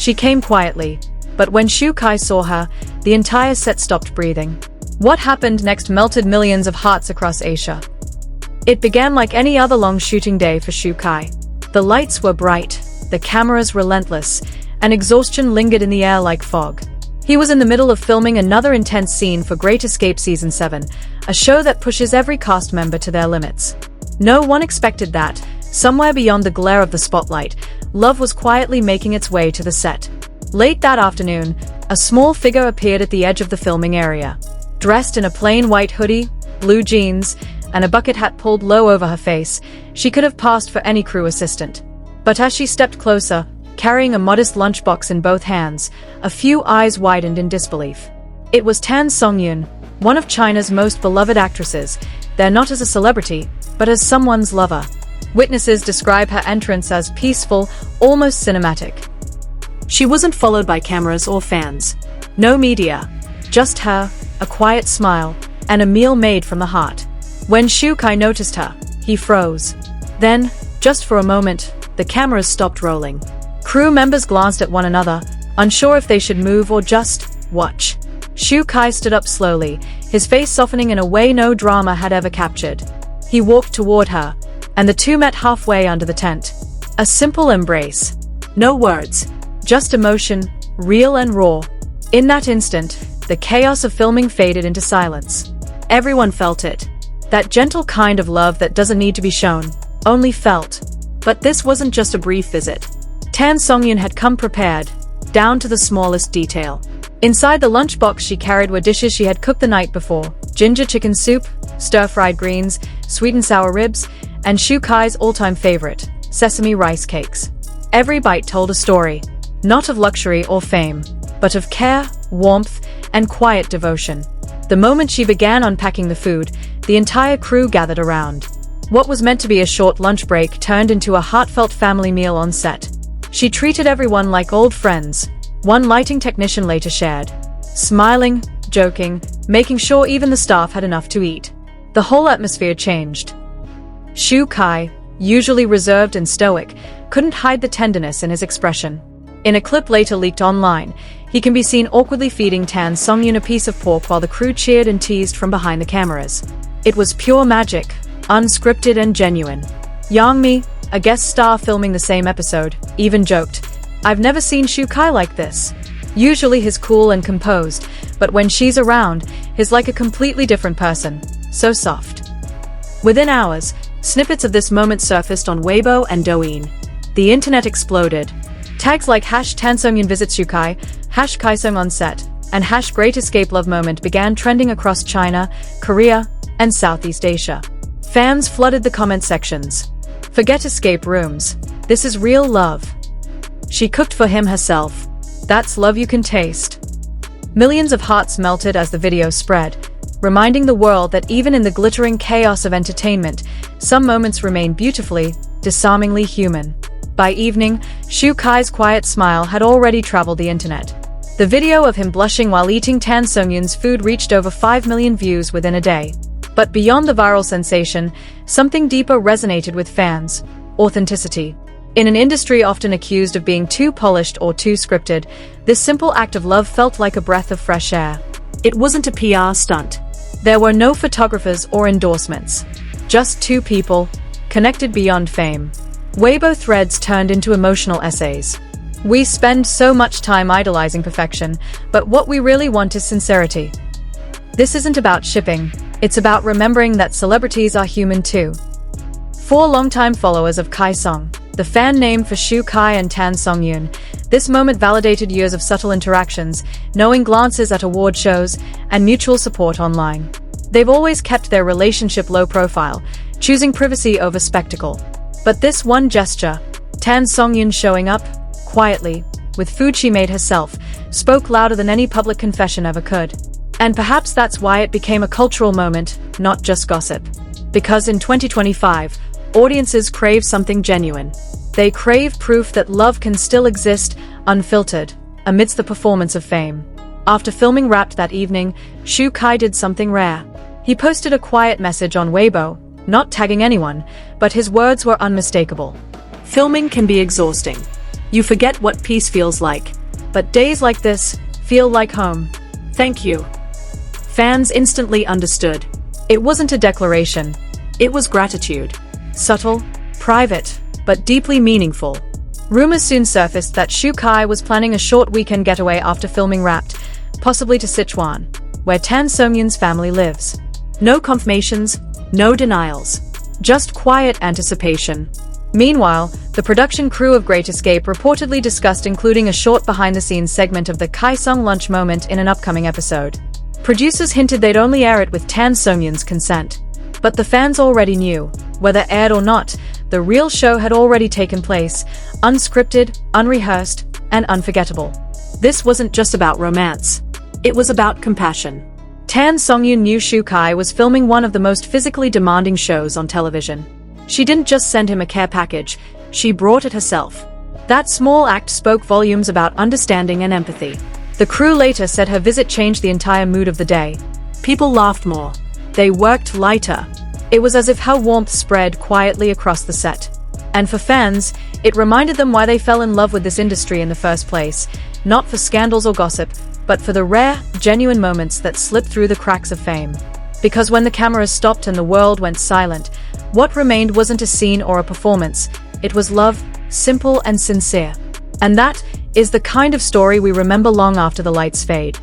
She came quietly, but when Shu Kai saw her, the entire set stopped breathing. What happened next melted millions of hearts across Asia. It began like any other long shooting day for Shu Kai. The lights were bright, the cameras relentless, and exhaustion lingered in the air like fog. He was in the middle of filming another intense scene for Great Escape Season 7, a show that pushes every cast member to their limits. No one expected that, somewhere beyond the glare of the spotlight, love was quietly making its way to the set. Late that afternoon, a small figure appeared at the edge of the filming area. Dressed in a plain white hoodie, blue jeans, and a bucket hat pulled low over her face, she could have passed for any crew assistant. But as she stepped closer, carrying a modest lunchbox in both hands, a few eyes widened in disbelief. It was Tan Songyun, one of China's most beloved actresses, there not as a celebrity, but as someone's lover. Witnesses describe her entrance as peaceful, almost cinematic. She wasn't followed by cameras or fans. No media. Just her, a quiet smile, and a meal made from the heart. When Shu Kai noticed her, he froze. Then, just for a moment, the cameras stopped rolling. Crew members glanced at one another, unsure if they should move or just watch. Shu Kai stood up slowly, his face softening in a way no drama had ever captured. He walked toward her, and the two met halfway under the tent. A simple embrace. No words. Just emotion, real and raw. In that instant, the chaos of filming faded into silence. Everyone felt it. That gentle kind of love that doesn't need to be shown, only felt. But this wasn't just a brief visit. Tan Songyun had come prepared, down to the smallest detail. Inside the lunchbox she carried were dishes she had cooked the night before: ginger chicken soup, stir-fried greens, sweet and sour ribs, and Shu Kai's all-time favorite, sesame rice cakes. Every bite told a story, not of luxury or fame, but of care, warmth, and quiet devotion. The moment she began unpacking the food, the entire crew gathered around. What was meant to be a short lunch break turned into a heartfelt family meal on set. She treated everyone like old friends, one lighting technician later shared. Smiling, joking, making sure even the staff had enough to eat. The whole atmosphere changed. Shu Kai, usually reserved and stoic, couldn't hide the tenderness in his expression. In a clip later leaked online, he can be seen awkwardly feeding Tan Songyun a piece of pork while the crew cheered and teased from behind the cameras. It was pure magic, unscripted and genuine. Yang Mi, a guest star filming the same episode, even joked, "I've never seen Shu Kai like this. Usually he's cool and composed, but when she's around, he's like a completely different person, so soft." Within hours, snippets of this moment surfaced on Weibo and Douyin. The internet exploded. Tags like #TanSongyun visits Shu Kai, #Kaisong on set, and #Great Escape Love Moment began trending across China, Korea, and Southeast Asia. Fans flooded the comment sections. "Forget escape rooms. This is real love. She cooked for him herself. That's love you can taste." Millions of hearts melted as the video spread, reminding the world that even in the glittering chaos of entertainment, some moments remain beautifully, disarmingly human. By evening, Shu Kai's quiet smile had already traveled the internet. The video of him blushing while eating Tan Songyun's food reached over 5 million views within a day. But beyond the viral sensation, something deeper resonated with fans: authenticity. In an industry often accused of being too polished or too scripted, this simple act of love felt like a breath of fresh air. It wasn't a PR stunt. There were no photographers or endorsements. Just two people, connected beyond fame. Weibo threads turned into emotional essays. "We spend so much time idolizing perfection, but what we really want is sincerity. This isn't about shipping, it's about remembering that celebrities are human too." For longtime followers of Kaisong, the fan name for Shu Kai and Tan Songyun, this moment validated years of subtle interactions, knowing glances at award shows, and mutual support online. They've always kept their relationship low profile, choosing privacy over spectacle. But this one gesture, Tan Songyun showing up, quietly, with food she made herself, spoke louder than any public confession ever could. And perhaps that's why it became a cultural moment, not just gossip. Because in 2025, audiences crave something genuine. They crave proof that love can still exist, unfiltered, amidst the performance of fame. After filming wrapped that evening, Shu Kai did something rare. He posted a quiet message on Weibo, not tagging anyone, but his words were unmistakable. "Filming can be exhausting. You forget what peace feels like. But days like this feel like home. Thank you. Fans instantly understood. It wasn't a declaration. It was gratitude. Subtle, private, but deeply meaningful. Rumors soon surfaced that Shu Kai was planning a short weekend getaway after filming Wrapped, possibly to Sichuan, where Tan Songyun's family lives. No confirmations, no denials. Just quiet anticipation. Meanwhile, the production crew of Great Escape reportedly discussed including a short behind-the-scenes segment of the Kaisong lunch moment in an upcoming episode. Producers hinted they'd only air it with Tan Songyun's consent. But the fans already knew, whether aired or not, the real show had already taken place, unscripted, unrehearsed, and unforgettable. This wasn't just about romance. It was about compassion. Tan Songyun knew Shu Kai was filming one of the most physically demanding shows on television. She didn't just send him a care package, she brought it herself. That small act spoke volumes about understanding and empathy. The crew later said her visit changed the entire mood of the day. People laughed more. They worked lighter. It was as if her warmth spread quietly across the set. And for fans, it reminded them why they fell in love with this industry in the first place, not for scandals or gossip, but for the rare, genuine moments that slip through the cracks of fame. Because when the cameras stopped and the world went silent, what remained wasn't a scene or a performance. It was love, simple and sincere. And that is the kind of story we remember long after the lights fade.